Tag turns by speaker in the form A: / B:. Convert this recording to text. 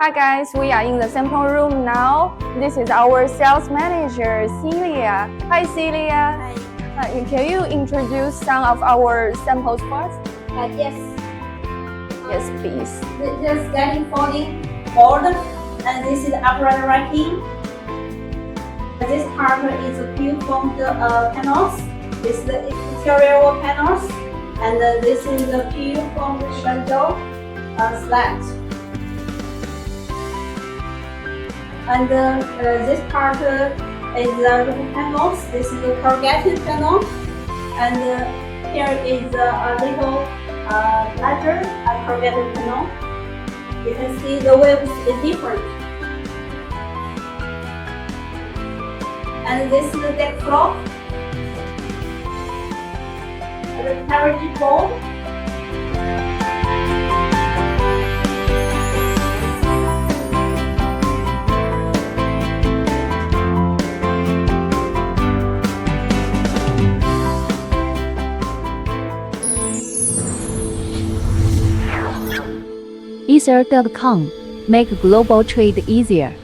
A: Hi guys, we are in the sample room now. This is our sales manager, Celia. Hi Celia.
B: Hi.
A: Can you introduce some of our samples for us?
B: Yes.
A: Yes, please.
B: This is scanning folding board, and this is upright writing. This part is a few from the panels. This is the exterior wall panels, and this is the few from the shadow slat. And this part is the panels. This is the corrugated panel, and here is a little larger corrugated panel. You can see the waves is different. And this is the deck floor, the carriage board.
C: Ether.com. Make global trade easier.